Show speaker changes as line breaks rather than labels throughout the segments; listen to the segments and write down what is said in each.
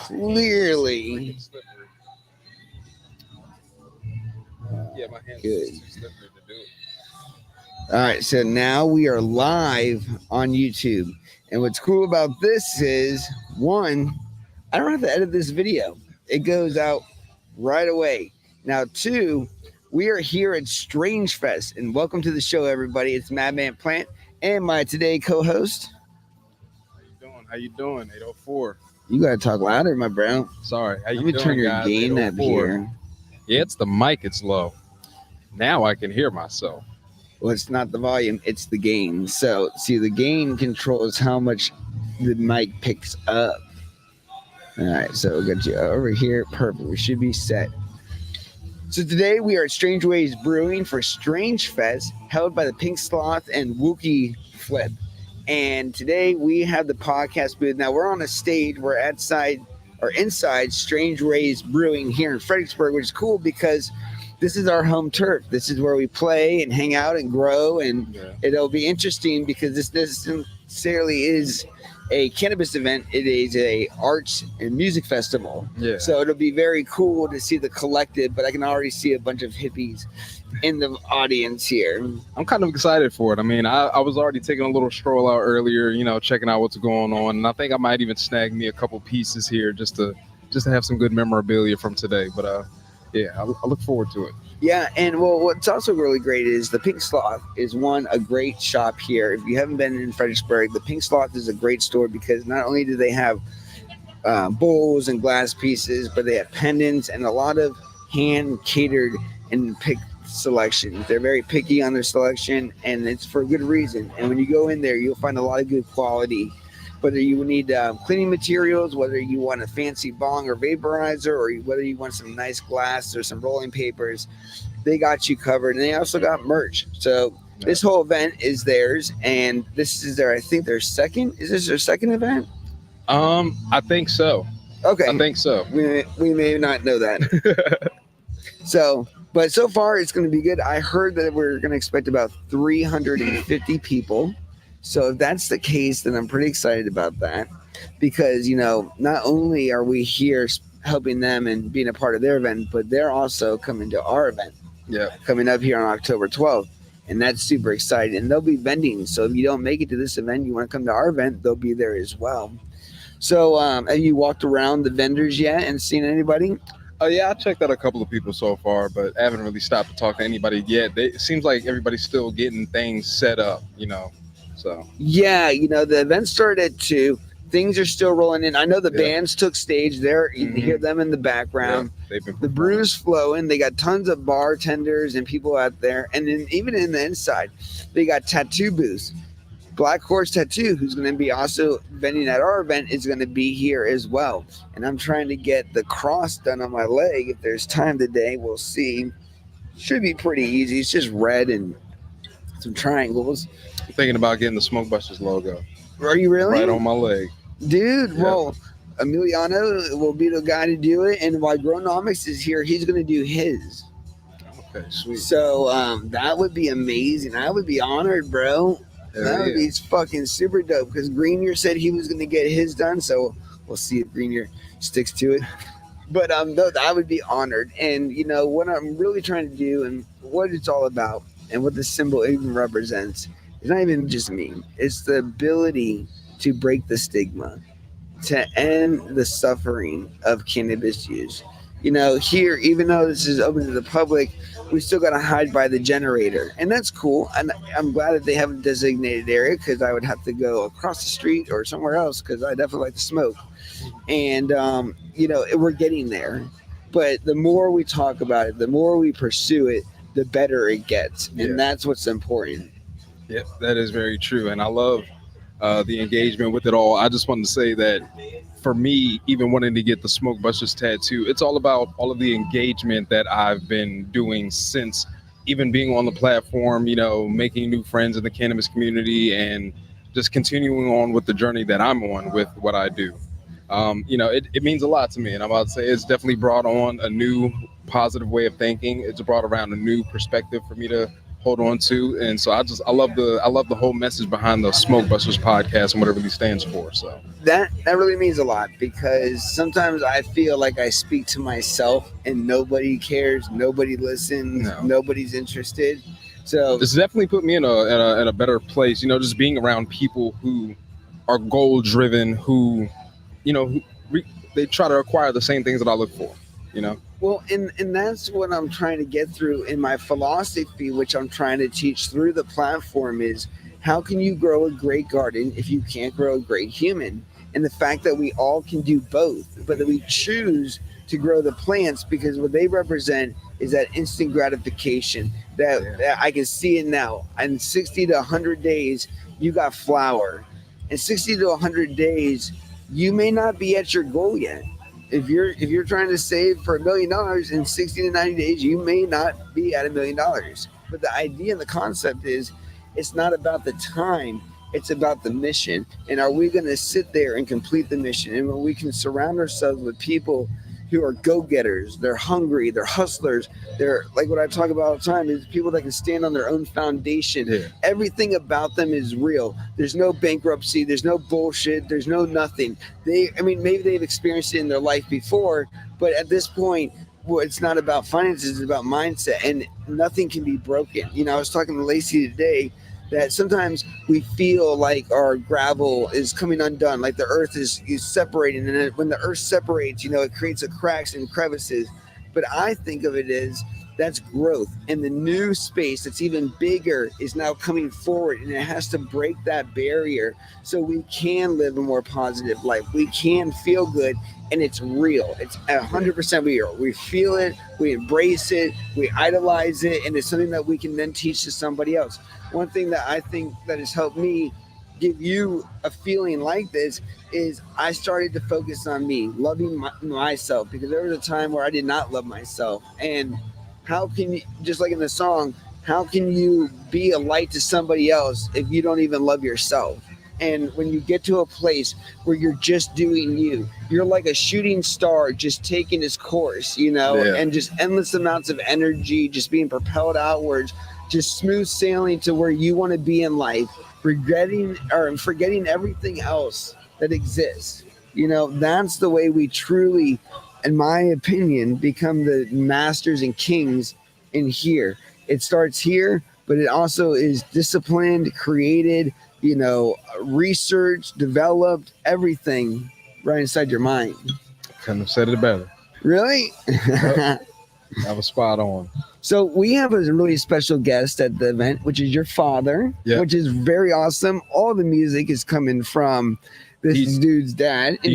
clearly.
Yeah, my hands
Good.
are too slippery to do it.
All right, so now we are live on YouTube. And what's cool about this is, one, I don't have to edit this video. It goes out right away. Now, two, we are here at StrangeFest. And welcome to the show, everybody. It's Madman Plant and my today co-host.
How you doing? 804.
You got to talk louder, my bro.
Sorry. How you
Let me
doing,
turn your
guys?
gain up
804.
here.
Yeah, it's the mic. It's low. Now I can hear myself.
Well, it's not the volume, it's the gain. So, see, the gain controls how much the mic picks up. All right, so we'll get you over here. Perfect. We should be set. So today we are at Strangeway's Brewing for StrangeFest, held by the Pink Sloth and Wookie Flip. And today we have the podcast booth. Now we're on a stage. We're inside Strangeway's Brewing here in Fredericksburg, which is cool because this is our home turf. This is where we play and hang out and grow. And It'll be interesting because this necessarily is a cannabis event. It is a arts and music festival.
Yeah.
So it'll be very cool to see the collective, but I can already see a bunch of hippies in the audience here.
I'm kind of excited for it. I mean, I was already taking a little stroll out earlier, checking out what's going on. And I think I might even snag me a couple pieces here just to have some good memorabilia from today. But yeah, I look forward to it.
Yeah, and well, what's also really great is the Pink Sloth is a great shop here. If you haven't been in Fredericksburg, the Pink Sloth is a great store because not only do they have bowls and glass pieces, but they have pendants and a lot of hand catered and picked selections. They're very picky on their selection, and it's for a good reason. And when you go in there, you'll find a lot of good quality. Whether you need cleaning materials, whether you want a fancy bong or vaporizer, or whether you want some nice glass or some rolling papers, they got you covered. And they also got merch. So this whole event is theirs, and this is their second. Is this their second event?
I think so.
Okay,
I think so.
We may not know that. But so far it's going to be good. I heard that we're going to expect about 350 people. So if that's the case, then I'm pretty excited about that because, not only are we here helping them and being a part of their event, but they're also coming to our event.
Yeah.
Coming up here on October 12th. And that's super exciting. And they'll be vending. So if you don't make it to this event, you want to come to our event, they'll be there as well. So have you walked around the vendors yet and seen anybody?
Yeah, I checked out a couple of people so far, but I haven't really stopped to talk to anybody yet. It seems like everybody's still getting things set up, So
yeah, the event started at 2. Things are still rolling in. I know the bands took stage there. You can hear them in the background.
Yeah,
the brew's flowing. They got tons of bartenders and people out there. And then even in the inside, they got tattoo booths. Black Horse Tattoo, who's going to be also vending at our event, is going to be here as well. And I'm trying to get the cross done on my leg. If there's time today, we'll see. Should be pretty easy. It's just red and some triangles.
I'm thinking about getting the Smoke Busters logo.
Are you really?
Right on my leg.
Dude, well, Emiliano will be the guy to do it. And while Gronomics is here, he's going to do his.
Okay, sweet.
So that would be amazing. I would be honored, bro. That would be fucking super dope because Greenier said he was going to get his done. So we'll see if Greenier sticks to it. But no, I would be honored. And, what I'm really trying to do and what it's all about and what the symbol even represents, it's not even just me. It's the ability to break the stigma, to end the suffering of cannabis use. Here, even though this is open to the public, we still got to hide by the generator. And that's cool. And I'm glad that they have a designated area because I would have to go across the street or somewhere else because I definitely like to smoke. And, we're getting there. But the more we talk about it, the more we pursue it, the better it gets. And that's what's important.
Yeah, that is very true. And I love the engagement with it all. I just wanted to say that for me, even wanting to get the Smoke Busters tattoo, it's all about all of the engagement that I've been doing since even being on the platform, making new friends in the cannabis community and just continuing on with the journey that I'm on with what I do. It means a lot to me. And I'm about to say it's definitely brought on a new positive way of thinking. It's brought around a new perspective for me to hold on to. And so I love the whole message behind the Smoke Busters podcast and what it really stands for. So
that really means a lot, because sometimes I feel like I speak to myself and nobody cares, nobody listens, nobody's interested. So
it's definitely put me in a better place, just being around people who are goal driven, who they try to acquire the same things that I look for.
Well, and that's what I'm trying to get through in my philosophy, which I'm trying to teach through the platform, is how can you grow a great garden if you can't grow a great human? And the fact that we all can do both, but that we choose to grow the plants because what they represent is that instant gratification that I can see it now. In 60 to 100 days, you got flower. In 60 to 100 days, you may not be at your goal yet. If you're trying to save for $1 million in 60 to 90 days, you may not be at $1 million. But the idea and the concept is, it's not about the time, it's about the mission. And are we going to sit there and complete the mission? And when we can surround ourselves with people who are go-getters, they're hungry, they're hustlers, they're like what I talk about all the time, is people that can stand on their own foundation.
Yeah.
Everything about them is real. There's no bankruptcy, there's no bullshit, there's no nothing. Maybe they've experienced it in their life before, but at this point, it's not about finances, it's about mindset, and nothing can be broken. I was talking to Lacey today that sometimes we feel like our gravel is coming undone, like the earth is separating, and when the earth separates, it creates cracks and crevices. But I think of it as that's growth, and the new space that's even bigger is now coming forward, and it has to break that barrier so we can live a more positive life. We can feel good, and it's real. It's 100% real. We feel it, we embrace it, we idolize it, and it's something that we can then teach to somebody else. One thing that I think that has helped me give you a feeling like this is I started to focus on me, loving myself, because there was a time where I did not love myself. And how can you, just like in the song, how can you be a light to somebody else if you don't even love yourself? And when you get to a place where you're just doing you, you're like a shooting star just taking its course, and just endless amounts of energy, just being propelled outwards, just smooth sailing to where you want to be in life, forgetting everything else that exists. That's the way we truly, in my opinion, become the masters and kings in here. It starts here, but it also is disciplined, created, researched, developed, everything right inside your mind.
Couldn't have said it better.
Really?
That was spot on.
So we have a really special guest at the event, which is your father, which is very awesome. All the music is coming from this dude's dad. And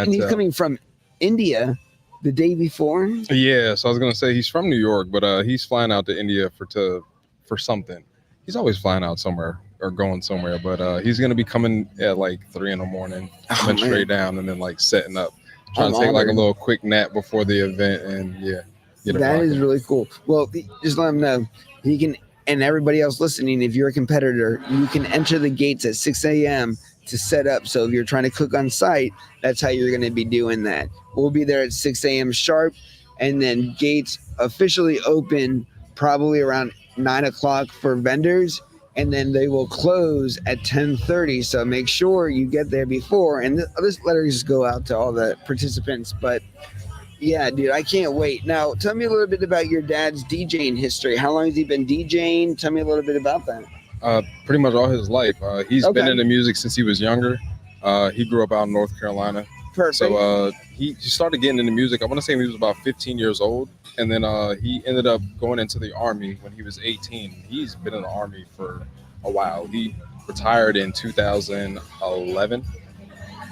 he's coming from India the day before.
Yeah, so I was going to say he's from New York, but he's flying out to India for something. He's always flying out somewhere or going somewhere, but he's going to be coming at like 3 a.m, coming straight down and then like setting up. Trying to take like a little quick nap before the event and
that is really cool. Well, just let him know he can, and everybody else listening, if you're a competitor, you can enter the gates at 6 a.m. to set up. So if you're trying to cook on site, that's how you're going to be doing that. We'll be there at 6 a.m. sharp, and then gates officially open probably around 9 o'clock for vendors, and then they will close at 10:30. So make sure you get there before. And this letter just go out to all the participants, but yeah, dude, I can't wait. Now, tell me a little bit about your dad's DJing history. How long has he been DJing? Tell me a little bit about that.
Pretty much all his life. He's been into music since he was younger. He grew up out in North Carolina.
Perfect.
So he started getting into music, I want to say when he was about 15 years old. And then he ended up going into the Army when he was 18. He's been in the Army for a while. He retired in 2011,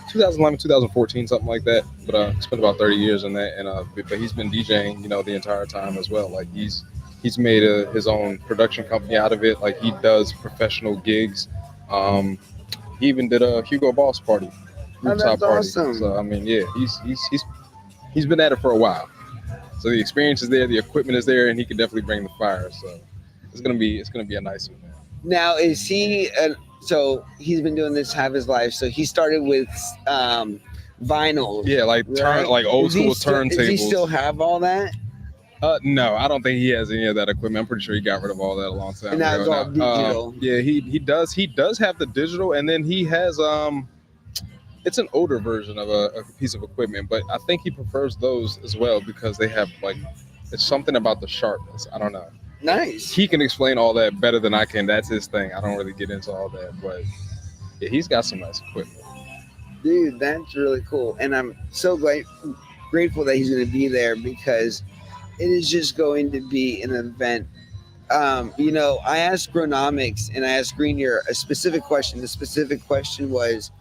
2014, something like that. But spent about 30 years in that, and but he's been DJing, the entire time as well. Like he's made his own production company out of it. Like he does professional gigs. He even did a Hugo Boss party, rooftop party.
Awesome.
So I mean, yeah, he's been at it for a while. So the experience is there, the equipment is there, and he can definitely bring the fire. So it's gonna be a nice one.
Now, is he? So he's been doing this half his life. So he started with vinyl.
Yeah, like old school turntables.
Does he still have all that?
No, I don't think he has any of that equipment. I'm pretty sure he got rid of all that a long time
And that's
ago.
all digital.
Yeah, he does. He does have the digital, and then he has it's an older version of a piece of equipment, but I think he prefers those as well because they have like it's something about the sharpness. I don't know.
Nice.
He can explain all that better than I can. That's his thing. I don't really get into all that, but yeah, he's got some nice equipment.
Dude, that's really cool. And I'm so grateful that he's going to be there because it is just going to be an event. I asked Gronomics and I asked Greenier a specific question. The specific question was,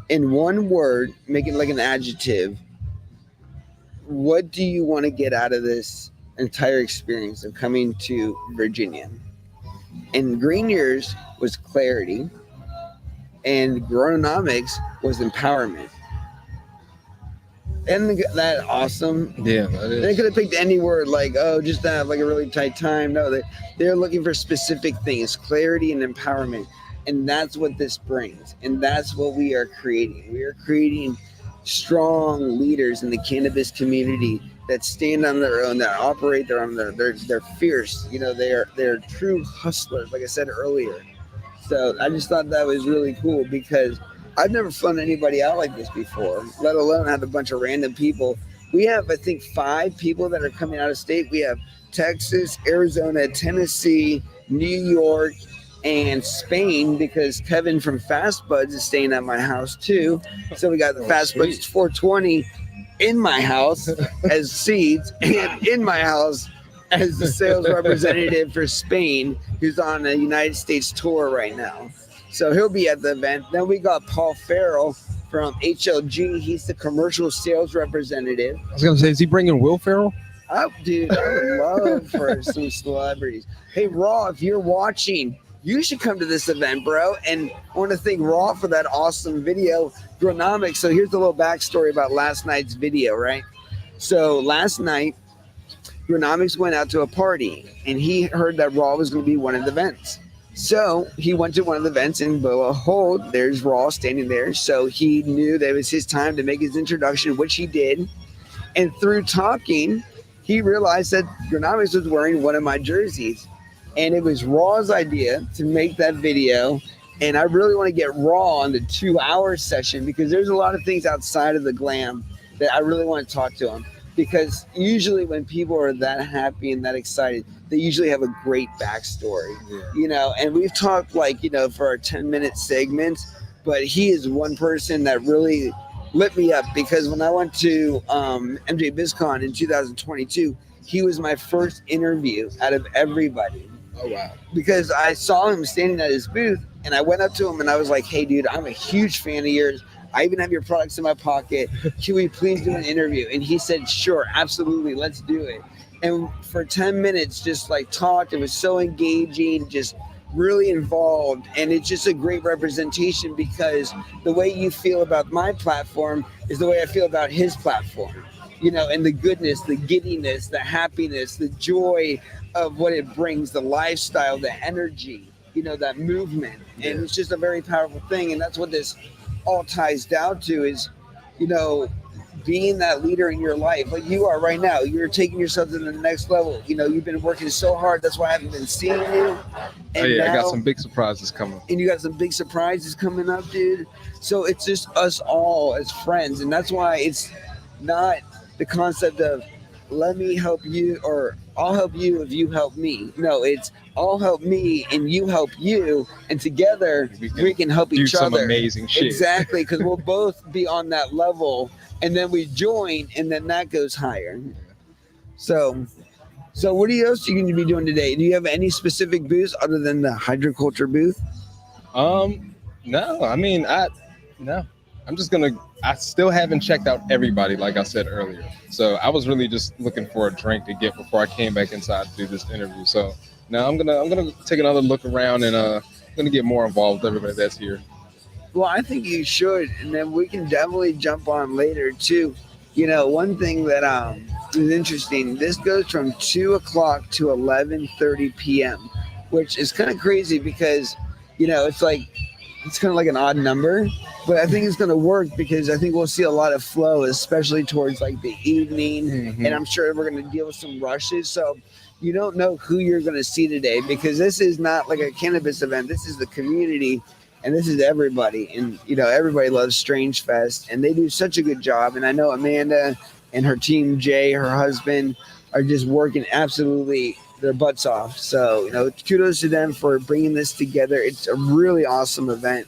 in one word, make it like an adjective, what do you want to get out of this entire experience of coming to Virginia? And Greenier's was clarity, and Gronomics was empowerment. Isn't that awesome?
Yeah, that is.
They could have picked any word like, oh, just to have like a really tight time. No, they're looking for specific things, clarity and empowerment. And that's what this brings. And that's what we are creating. We are creating strong leaders in the cannabis community that stand on their own, that operate their own. They're fierce. They're true hustlers, like I said earlier. So I just thought that was really cool because I've never flown anybody out like this before, let alone have a bunch of random people. We have, I think, 5 people that are coming out of state. We have Texas, Arizona, Tennessee, New York, and Spain because Kevin from Fast Buds is staying at my house too. So we got the Fast Buds 420 in my house as seeds and in my house as the sales representative for Spain, who's on a United States tour right now. So he'll be at the event. Then we got Paul Farrell from HLG. He's the commercial sales representative.
I was going to say, is he bringing Will Ferrell?
Oh, dude, I would love for some celebrities. Hey, Raw, if you're watching, you should come to this event, bro. And I want to thank Raw for that awesome video. Gronomics. So here's the little backstory about last night's video, right? So last night, Gronomics went out to a party, and he heard that Raw was going to be one of the events. So he went to one of the events, and behold, there's Raw standing there. So he knew that it was his time to make his introduction, which he did. And through talking, he realized that Gronomics was wearing one of my jerseys. And it was Raw's idea to make that video. And I really want to get Raw on the 2-hour session because there's a lot of things outside of the glam that I really want to talk to him. Because usually when people are that happy and that excited, they usually have a great backstory, and we've talked for our 10-minute segments, but he is one person that really lit me up because when I went to MJ BizCon in 2022, he was my first interview out of everybody.
Oh, wow.
Because I saw him standing at his booth and I went up to him and I was like, hey, dude, I'm a huge fan of yours. I even have your products in my pocket. Can we please do an interview? And he said, sure, absolutely. Let's do it. And for 10 minutes, just talked. It was so engaging, just really involved. And it's just a great representation because the way you feel about my platform is the way I feel about his platform, and the goodness, the giddiness, the happiness, the joy of what it brings, the lifestyle, the energy, that movement. And it's just a very powerful thing. And that's what this all ties down to is, being that leader in your life like you are right now. You're taking yourself to the next level. You've been working so hard. That's why I haven't been seeing you. And
I got some big surprises coming.
And you got some big surprises coming up, dude. So it's just us all as friends. And that's why it's not the concept of let me help you or I'll help you if you help me. No, it's I'll help me and you help you, and together we can help each other. Do
some amazing shit.
Exactly, because we'll both be on that level, and then we join, and then that goes higher. So what else are you going to be doing today? Do you have any specific booths other than the hydroculture booth?
No. I mean, no. I still haven't checked out everybody, like I said earlier. So I was really just looking for a drink to get before I came back inside to do this interview. So now I'm gonna take another look around and gonna get more involved with everybody that's here.
Well, I think you should, and then we can definitely jump on later too. One thing that is interesting. This goes from 2:00 to 11:30 p.m., which is kind of crazy because it's like it's kind of like an odd number, but I think it's going to work because I think we'll see a lot of flow, especially towards like the evening. And I'm sure we're going to deal with some rushes. So you don't know who you're going to see today because this is not like a cannabis event. This is the community and this is everybody. And, everybody loves StrangeFest and they do such a good job. And I know Amanda and her team, Jay, her husband, are just working absolutely their butts off. So, kudos to them for bringing this together. It's a really awesome event.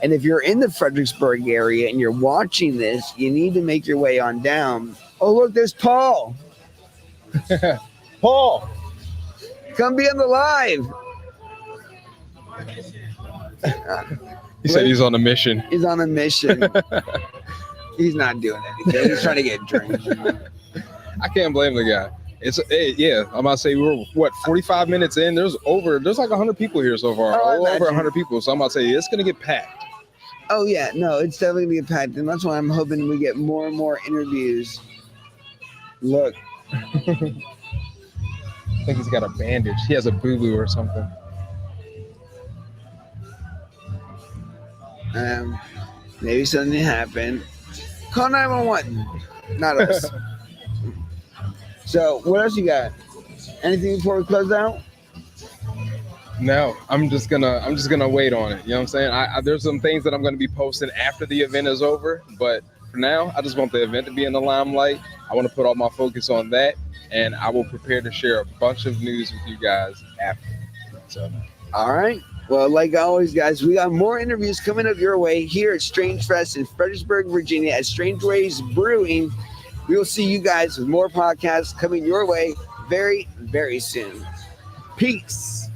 And if you're in the Fredericksburg area and you're watching this, you need to make your way on down. Oh, look, there's Paul. Paul, come be on the live.
He said he's on a mission.
He's on a mission. He's not doing anything. He's trying to get drinks.
I can't blame the guy. I'm about to say we're 45 minutes in. There's like 100 people here so far. Over 100 people. So I'm about to say it's gonna get packed.
Oh yeah, no, it's definitely gonna get packed, and that's why I'm hoping we get more and more interviews. Look.
I think he's got a bandage. He has a boo-boo or something.
Maybe something happened. Call 911. Not us. So, what else you got? Anything before we close out?
No, I'm just gonna wait on it. You know what I'm saying? There's some things that I'm gonna be posting after the event is over, but for now, I just want the event to be in the limelight. I want to put all my focus on that, and I will prepare to share a bunch of news with you guys after. So,
all right. Well, like always, guys, we got more interviews coming up your way here at StrangeFest in Fredericksburg, Virginia, at Strangeway's Brewing. We will see you guys with more podcasts coming your way very, very soon. Peace.